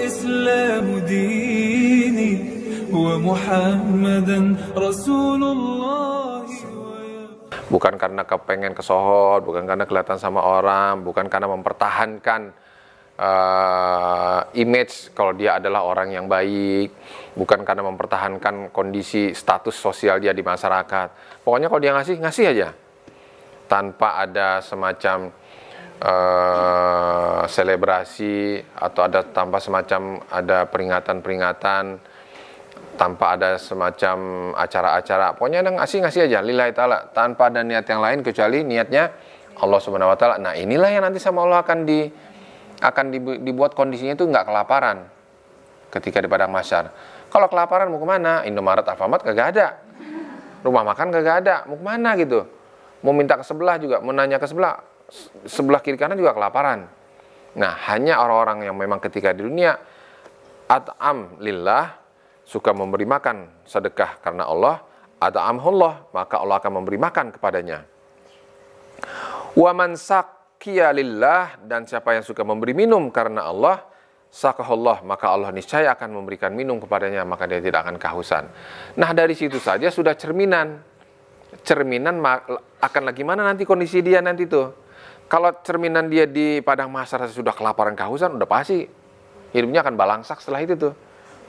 والإسلام ديني ومحمدا رسول الله. Bukan karena kepengen kesohor, bukan karena kelihatan sama orang, bukan karena mempertahankan image kalau dia adalah orang yang baik, bukan karena mempertahankan kondisi status sosial dia di masyarakat. Pokoknya kalau dia ngasih aja, tanpa ada semacam selebrasi atau tanpa semacam ada peringatan-peringatan, tanpa ada semacam acara-acara. Pokoknya ada ngasih aja lillahi ta'ala, tanpa ada niat yang lain kecuali niatnya Allah Subhanahu wa taala. Nah, inilah yang nanti sama Allah akan dibuat kondisinya itu nggak kelaparan ketika di padang mahsyar. Kalau kelaparan mau kemana? Indomaret, Alfamart kagak ada, rumah makan kagak ada, mau kemana gitu? Mau minta ke sebelah juga, mau nanya ke sebelah kiri kanan juga kelaparan. Nah, hanya orang-orang yang memang ketika di dunia at'am lillah, suka memberi makan sedekah karena Allah, at'amhullah, maka Allah akan memberi makan kepadanya. Wa man saqiya lillah, dan siapa yang suka memberi minum karena Allah, sakahullah, maka Allah niscaya akan memberikan minum kepadanya, maka dia tidak akan kehausan. Nah, dari situ saja sudah cerminan akan lagi mana nanti kondisi dia nanti tuh. Kalau cerminan dia di padang mahsyar sudah kelaparan kehausan, udah pasti hidupnya akan balangsak setelah itu tuh,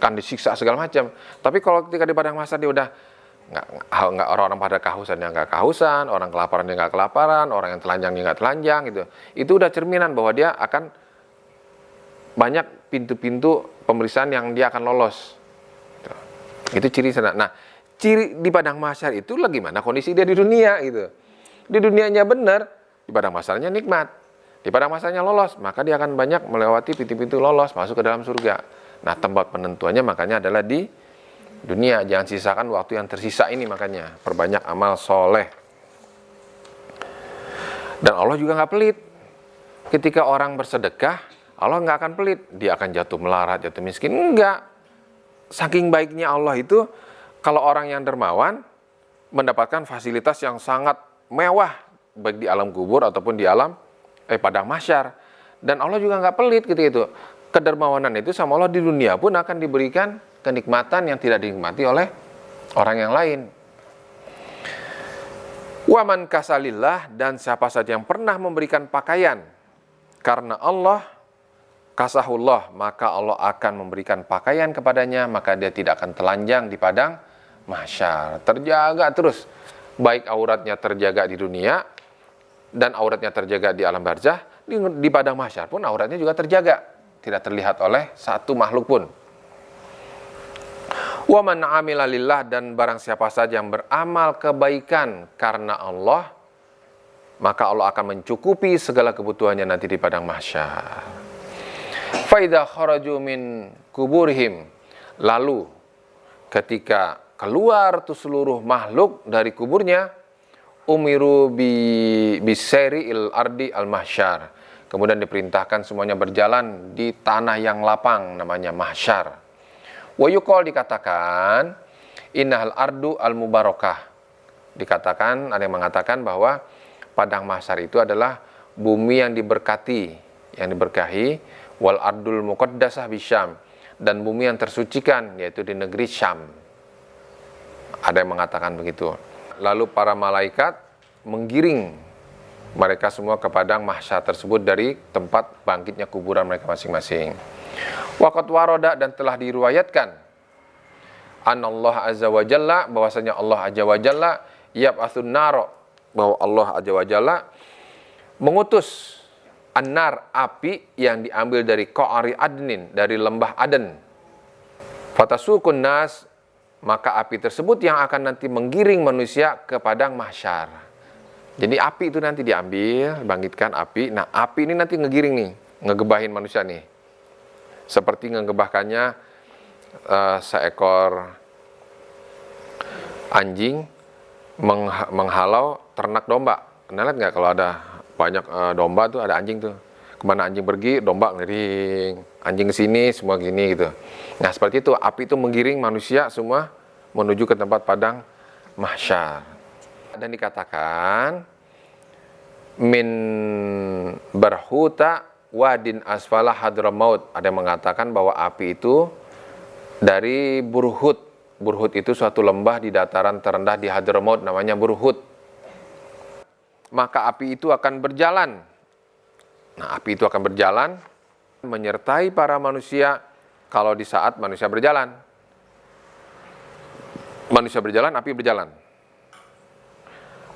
kan disiksa segala macam. Tapi kalau ketika di padang mahsyar dia udah nggak orang-orang pada kehausan dia nggak kehausan, orang kelaparan dia nggak kelaparan, orang yang telanjang dia nggak telanjang gitu. Itu udah cerminan bahwa dia akan banyak pintu-pintu pemeriksaan yang dia akan lolos. Itu ciri sana. Nah, ciri di padang mahsyar itu lagi mana kondisi dia di dunia gitu. Di dunianya benar, di padang mahsyarnya nikmat. Di padang mahsyarnya lolos, maka dia akan banyak melewati pintu-pintu lolos masuk ke dalam surga. Nah, tempat penentuannya makanya adalah di dunia. Jangan sisakan waktu yang tersisa ini, makanya perbanyak amal soleh. Dan Allah juga nggak pelit. Ketika orang bersedekah, Allah nggak akan pelit. Dia akan jatuh melarat, jatuh miskin. Enggak. Saking baiknya Allah itu, kalau orang yang dermawan mendapatkan fasilitas yang sangat mewah, baik di alam kubur ataupun di alam padang mahsyar. Dan Allah juga nggak pelit gitu itu. Kedermawanan itu sama Allah di dunia pun akan diberikan kenikmatan yang tidak dinikmati oleh orang yang lain. Wa man kasalillah, dan siapa saja yang pernah memberikan pakaian karena Allah, kasahullah, maka Allah akan memberikan pakaian kepadanya, maka dia tidak akan telanjang di padang mahsyar. Terjaga terus, baik auratnya terjaga di dunia dan auratnya terjaga di alam barzah, di padang mahsyar pun auratnya juga terjaga, tidak terlihat oleh satu makhluk pun. Wa man amila lillah, dan barang siapa saja yang beramal kebaikan karena Allah, maka Allah akan mencukupi segala kebutuhannya nanti di padang mahsyar. Fa idza kharaju min kuburihim, lalu ketika keluar tuh seluruh makhluk dari kuburnya, umiru biseri il ardi al mahsyar, kemudian diperintahkan semuanya berjalan di tanah yang lapang namanya mahsyar. Wa yuqal, dikatakan innahal ardu al mubarakah, dikatakan, ada yang mengatakan bahwa padang mahsyar itu adalah bumi yang diberkati, yang diberkahi, wal ardul muqaddasah bisyam, dan bumi yang tersucikan yaitu di negeri Syam. Ada yang mengatakan begitu. Lalu para malaikat menggiring mereka semua ke padang mahsyar tersebut dari tempat bangkitnya kuburan mereka masing-masing. Waqat waroda, dan telah diriwayatkan anallah azza wa jalla, bahwasanya Allah azza wa jalla yab'atsun naro, bahwa Allah azza wa jalla mengutus an-nar, api yang diambil dari qa'ri adnin, dari lembah Aden. Fatasukun nas, maka api tersebut yang akan nanti menggiring manusia ke padang mahsyar. Jadi api itu nanti diambil, bangkitkan api. Nah, api ini nanti ngegiring nih, ngegebahin manusia nih. Seperti ngegebahkannya seekor anjing menghalau ternak domba. Pernah lihat nggak kalau ada banyak domba tuh, ada anjing tuh. Kemana anjing pergi, domba ngeliring. Anjing kesini, semua gini gitu. Nah, seperti itu, api itu menggiring manusia semua menuju ke tempat padang mahsyar. Dan dikatakan min barhuta wadin asfala hadramaut. Ada yang mengatakan bahwa api itu dari Burhud. Burhud itu suatu lembah di dataran terendah di Hadramaut, namanya Burhud. Maka api itu akan berjalan. Nah, api itu akan berjalan menyertai para manusia kalau di saat manusia berjalan. Manusia berjalan, api berjalan.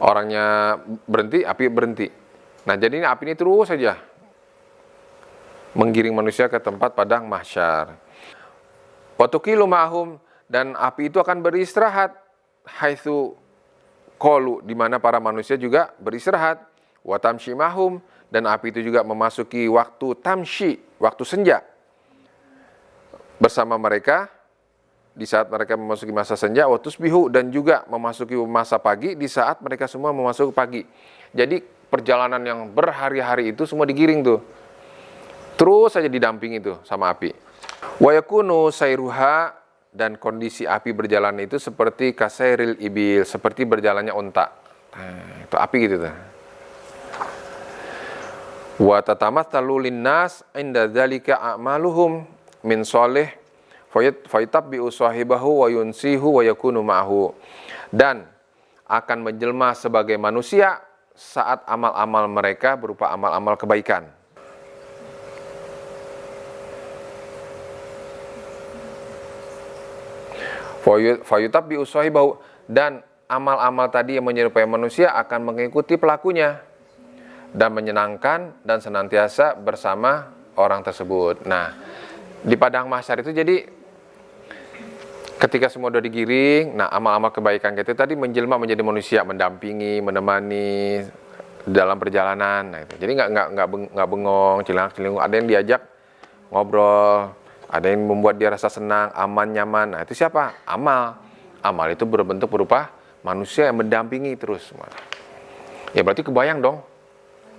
Orangnya berhenti, api berhenti. Nah, jadi ini api ini terus saja menggiring manusia ke tempat padang mahsyar. Watuqilu ma'hum, dan api itu akan beristirahat haitsu qalu, di mana para manusia juga beristirahat. Wa tamshi ma'hum, dan api itu juga memasuki waktu tamshi, waktu senja bersama mereka di saat mereka memasuki masa senja. Wa tusbihu, dan juga memasuki masa pagi di saat mereka semua memasuki pagi. Jadi perjalanan yang berhari-hari itu semua digiring tuh. Terus saja didampingi tuh sama api. Wa yakunu sayruha, dan kondisi api berjalan itu seperti kasairil ibil, seperti berjalannya unta. Nah, itu api gitu tuh. Wa tatamatsalu linnas inda dzalika a'maluhum min shalih fayatabbi'u sahibahu wa yunsihu wa yakunu ma'hu. Dan akan menjelma sebagai manusia saat amal-amal mereka berupa amal-amal kebaikan. Fayatabbi'u sahibahu, dan amal-amal tadi yang menyerupai manusia akan mengikuti pelakunya dan menyenangkan dan senantiasa bersama orang tersebut. Nah, di padang mahsyar itu jadi ketika semua sudah digiring, nah amal-amal kebaikan kita tadi menjelma menjadi manusia, mendampingi, menemani dalam perjalanan. Nah, itu. Jadi nggak bengong, cilang-ciling. Ada yang diajak ngobrol, ada yang membuat dia rasa senang, aman, nyaman. Nah, itu siapa? Amal. Amal itu berbentuk berupa manusia yang mendampingi terus. Ya berarti kebayang dong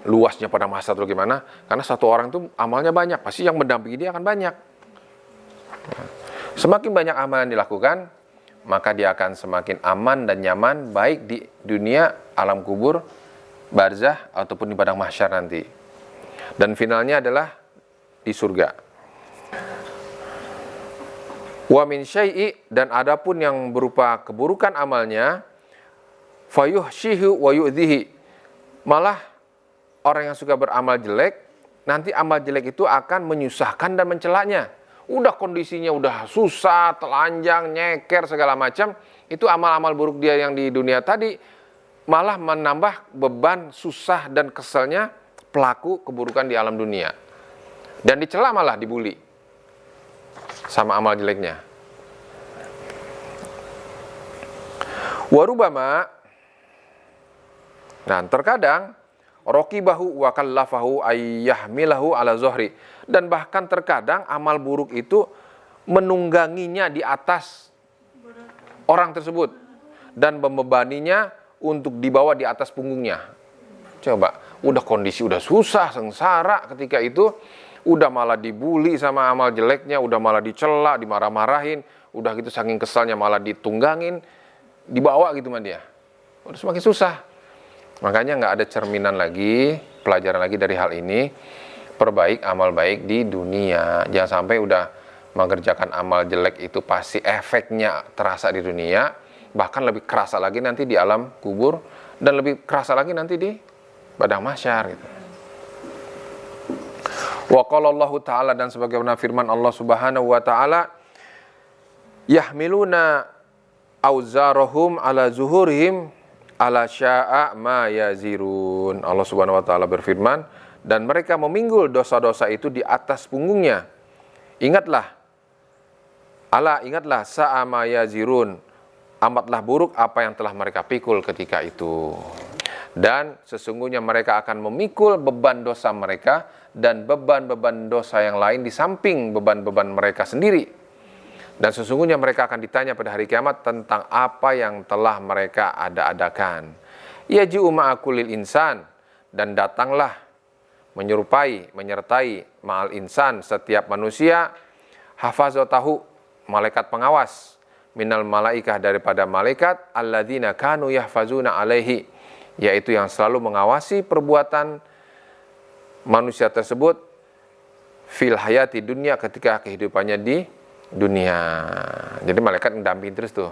luasnya padang mahsyar itu gimana? Karena satu orang itu amalnya banyak, pasti yang mendampingi dia akan banyak. Semakin banyak amal yang dilakukan, maka dia akan semakin aman dan nyaman, baik di dunia, alam kubur, barzah, ataupun di padang mahsyar nanti. Dan finalnya adalah di surga. Wa min syai'i, dan adapun yang berupa keburukan amalnya, fayuhshihu wa yu'dhihi, malah orang yang suka beramal jelek, nanti amal jelek itu akan menyusahkan dan mencelanya. Udah kondisinya udah susah, telanjang, nyeker, segala macam, itu amal-amal buruk dia yang di dunia tadi malah menambah beban, susah, dan keselnya pelaku keburukan di alam dunia. Dan dicela malah dibuli sama amal jeleknya. Warubama, nah terkadang rokibahu wa kallafahu ayyahmilahu ala zohri, dan bahkan terkadang amal buruk itu menungganginya di atas orang tersebut dan membebaninya untuk dibawa di atas punggungnya. Coba, udah kondisi udah susah, sengsara ketika itu, udah malah dibully sama amal jeleknya, udah malah dicela, dimarah-marahin, udah gitu saking kesalnya malah ditunggangin, dibawa gitu sama dia. Udah semakin susah. Makanya nggak ada cerminan lagi, pelajaran lagi dari hal ini. Perbaik amal baik di dunia. Jangan sampai udah mengerjakan amal jelek itu pasti efeknya terasa di dunia, bahkan lebih kerasa lagi nanti di alam kubur, dan lebih kerasa lagi nanti di padang mahsyar gitu. Wa qala Allah Ta'ala, dan sebagaimana firman Allah Subhanahu wa taala, yahmiluna auzarahum ala zuhurihim ala sya'a ma yazirun. Allah Subhanahu wa taala berfirman, dan mereka meminggul dosa-dosa itu di atas punggungnya. Ingatlah sa'a ma yazirun, amatlah buruk apa yang telah mereka pikul ketika itu. Dan sesungguhnya mereka akan memikul beban dosa mereka dan beban-beban dosa yang lain di samping beban-beban mereka sendiri. Dan sesungguhnya mereka akan ditanya pada hari kiamat tentang apa yang telah mereka ada-adakan. Yaji'u ma'akulil insan, dan datanglah menyertai ma'al insan setiap manusia, hafazotahu, malaikat pengawas, minal malaikah, daripada malaikat, alladzina kanu yahfazuna alaihi, yaitu yang selalu mengawasi perbuatan manusia tersebut, fil hayati dunia, ketika kehidupannya di dunia. Jadi malaikat mendampingi terus tuh.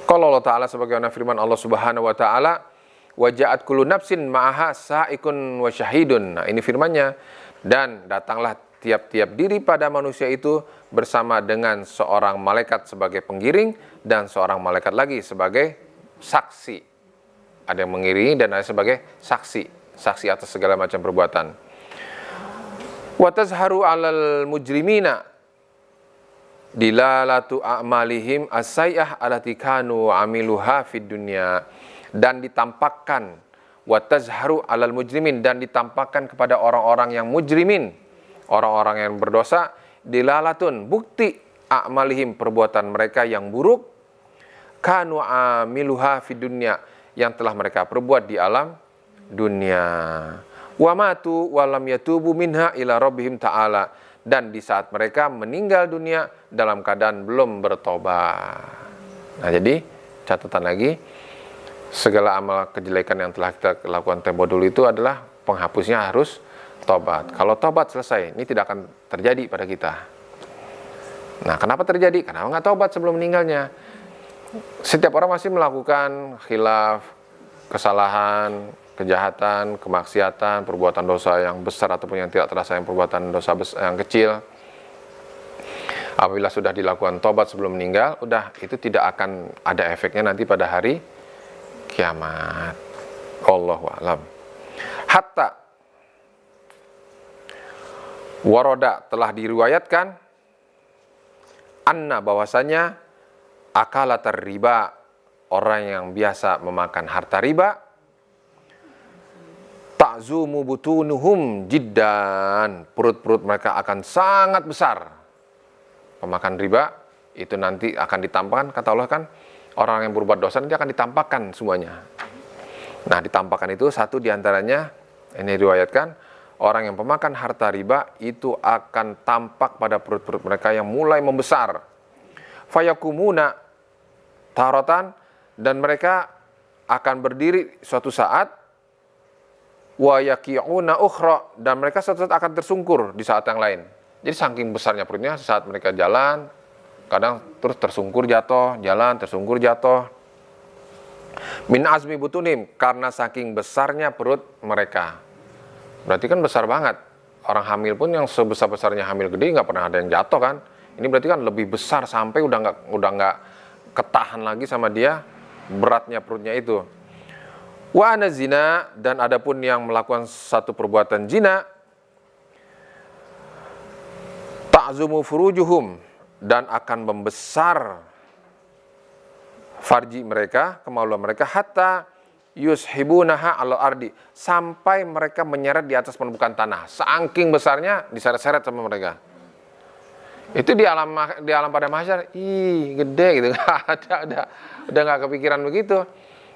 Kalau Allah Ta'ala sebagaimana firman Allah Subhanahu wa Ta'ala, wa ja'at kullu nafsin ma'aha sa'ikun wa syahidun. Nah, ini firmannya, dan datanglah tiap-tiap diri pada manusia itu bersama dengan seorang malaikat sebagai penggiring dan seorang malaikat lagi sebagai saksi. Ada yang mengiringi dan ada sebagai saksi atas segala macam perbuatan. Wa tazharu 'alal mujrimina dilalatu a'malihim as-sayyi'ah allati kanu 'amiluha fid dunya. Dan ditampakkan wa tazharu 'alal mujrimin, dan ditampakkan kepada orang-orang yang mujrimin, orang-orang yang berdosa, dilalatun, bukti a'malihim, perbuatan mereka yang buruk, kanu 'amiluha fid dunya, yang telah mereka perbuat di alam dunia. Wa matu wa lam yatubu minha ila rabbihim ta'ala, dan di saat mereka meninggal dunia dalam keadaan belum bertobat. Nah, jadi catatan lagi, segala amal kejelekan yang telah kita lakukan tempo dulu itu adalah penghapusnya harus tobat. Kalau tobat selesai, ini tidak akan terjadi pada kita. Nah, kenapa terjadi? Karena nggak tobat sebelum meninggalnya. Setiap orang masih melakukan khilaf, kesalahan, kejahatan, kemaksiatan, perbuatan dosa yang besar ataupun yang tidak terasa, yang perbuatan dosa yang kecil. Apabila sudah dilakukan tobat sebelum meninggal, udah, itu tidak akan ada efeknya nanti pada hari kiamat. Wallahu a'lam. Hatta waroda, telah diriwayatkan, anna, bahwasanya akalatar riba, orang yang biasa memakan harta riba, ta'zumu butunuhum jiddan, perut-perut mereka akan sangat besar. Pemakan riba itu nanti akan ditampakkan, kata Allah kan, orang yang berbuat dosa nanti akan ditampakkan semuanya. Nah, ditampakkan itu satu diantaranya, ini diriwayatkan, orang yang pemakan harta riba itu akan tampak pada perut-perut mereka yang mulai membesar. Fayakumuna taratan, dan mereka akan berdiri suatu saat, wa yaqi'una ukhra, dan mereka suatu saat akan tersungkur di saat yang lain. Jadi saking besarnya perutnya, saat mereka jalan, kadang terus tersungkur jatuh, jalan tersungkur jatuh. Min azmi butunim, karena saking besarnya perut mereka. Berarti kan besar banget. Orang hamil pun yang sebesar-besarnya hamil gede nggak pernah ada yang jatuh kan. Ini berarti kan lebih besar sampai udah nggak ketahan lagi sama dia beratnya perutnya itu. Wa ana zina, dan adapun yang melakukan satu perbuatan zina, ta'zumu furujuhum, dan akan membesar farji mereka, kemaluan mereka, hatta yushibunaha ala ardi, sampai mereka menyeret di atas permukaan tanah. Saking besarnya diseret-seret sama mereka. Itu di alam pada mahsyar, gede gitu. Udah nggak kepikiran begitu.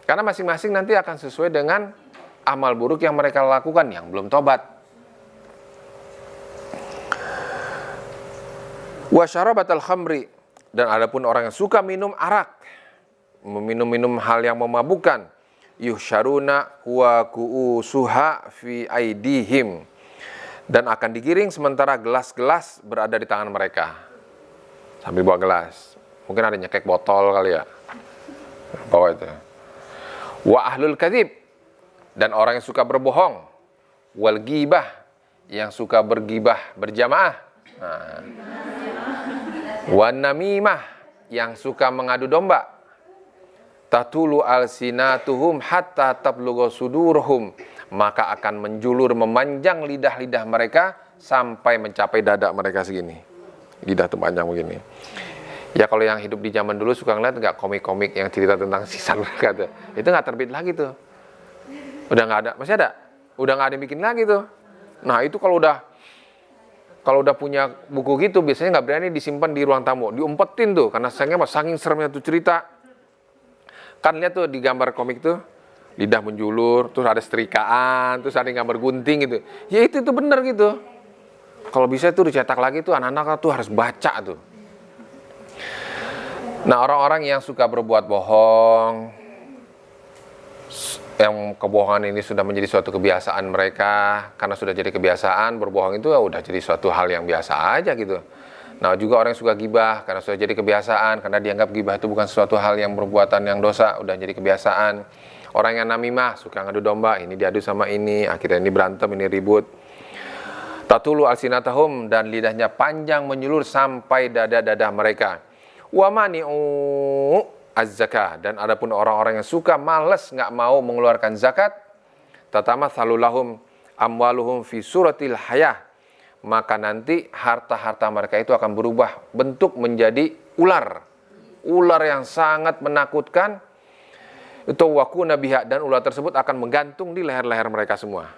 Karena masing-masing nanti akan sesuai dengan amal buruk yang mereka lakukan yang belum tobat. Wa syarabatal khamri, dan adapun orang yang suka minum arak, meminum hal yang memabukkan, yuhsyaruna wa ku'usuha fi aidihim, dan akan digiring sementara gelas-gelas berada di tangan mereka. Sambil bawa gelas, mungkin ada nyekek botol kali ya, bawa itu. Wa ahlul kadzib, dan orang yang suka berbohong, wal ghibah, yang suka bergibah berjamaah, wan namimah, yang suka mengadu domba, tatulu alsinatuhum hatta tablugha sudurhum, maka akan menjulur memanjang lidah-lidah mereka sampai mencapai dada mereka segini. Lidah tuh panjang begini. Ya kalau yang hidup di zaman dulu suka ngeliat nggak komik-komik yang cerita tentang sisa mereka tuh, itu nggak terbit lagi tuh. Udah nggak ada, masih ada? Udah nggak ada yang bikin lagi tuh. Nah itu kalau udah punya buku gitu, biasanya nggak berani disimpan di ruang tamu, diumpetin tuh, karena saking seremnya tuh cerita. Kan lihat tuh di gambar komik tuh, lidah menjulur, terus ada setrikaan, terus ada gambar gunting gitu. Ya itu bener gitu. Kalau bisa tuh dicetak lagi tuh, anak-anak tuh harus baca tuh. Nah orang-orang yang suka berbuat bohong, yang kebohongan ini sudah menjadi suatu kebiasaan mereka. Karena sudah jadi kebiasaan, berbohong itu udah jadi suatu hal yang biasa aja gitu. Nah, juga orang yang suka gibah karena sudah jadi kebiasaan, karena dianggap gibah itu bukan sesuatu hal yang perbuatan yang dosa, udah jadi kebiasaan. Orang yang namimah, suka ngadu domba, ini diadu sama ini, akhirnya ini berantem, ini ribut. Tatulu alsinatahum, dan lidahnya panjang menyulur sampai dada-dada mereka. Wa mani'u az-zakah, dan adapun orang-orang yang suka malas nggak mau mengeluarkan zakat, tatamatsalu lahum amwaluhum fi suratil hayah, maka nanti harta-harta mereka itu akan berubah bentuk menjadi ular. Ular yang sangat menakutkan. Itu wakuna biha, dan ular tersebut akan menggantung di leher-leher mereka semua.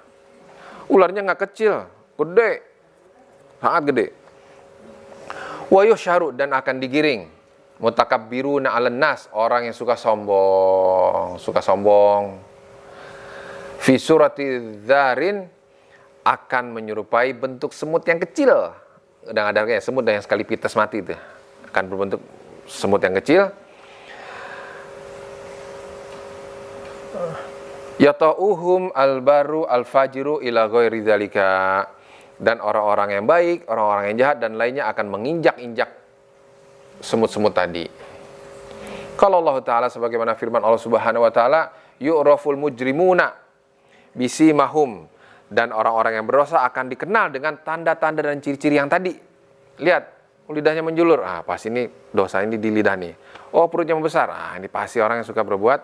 Ularnya nggak kecil, gede, sangat gede. Wa yuhsyaru, dan akan digiring. Mutakabbiruna 'alan nas, orang yang suka sombong. Fi surati dzarin, akan menyerupai bentuk semut yang kecil. Udah ada kayak semut yang sekali pites mati itu. Akan berbentuk semut yang kecil. Yata'uhum al-baru al-fajiru ila ghairi dzalika, dan orang-orang yang baik, orang-orang yang jahat dan lainnya akan menginjak-injak semut-semut tadi. Kalau Allah Ta'ala sebagaimana firman Allah Subhanahu wa Ta'ala, yu'raful mujrimuna bisimahum, dan orang-orang yang berdosa akan dikenal dengan tanda-tanda dan ciri-ciri yang tadi. Lihat, lidahnya menjulur, pas ini dosa ini di lidah nih. Oh, perutnya membesar, ini pasti orang yang suka berbuat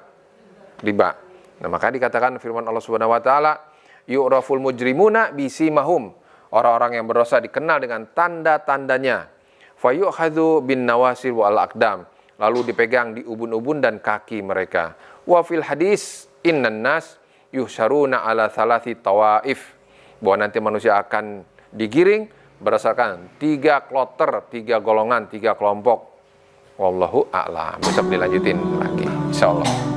riba. Nah, maka dikatakan firman Allah Subhanahu wa Ta'ala, yu'raful mujrimuna bisimahum, orang-orang yang berdosa dikenal dengan tanda-tandanya. Fayu'khadhu bin nawasir wal aqdam, lalu dipegang di ubun-ubun dan kaki mereka. Wa fil hadis innan nas yuhsyaruna ala thalathi tawaif, bahwa nanti manusia akan digiring berdasarkan 3 kloter, 3 golongan, 3 kelompok. Wallahu a'lam. Besok dilanjutin lagi insyaallah.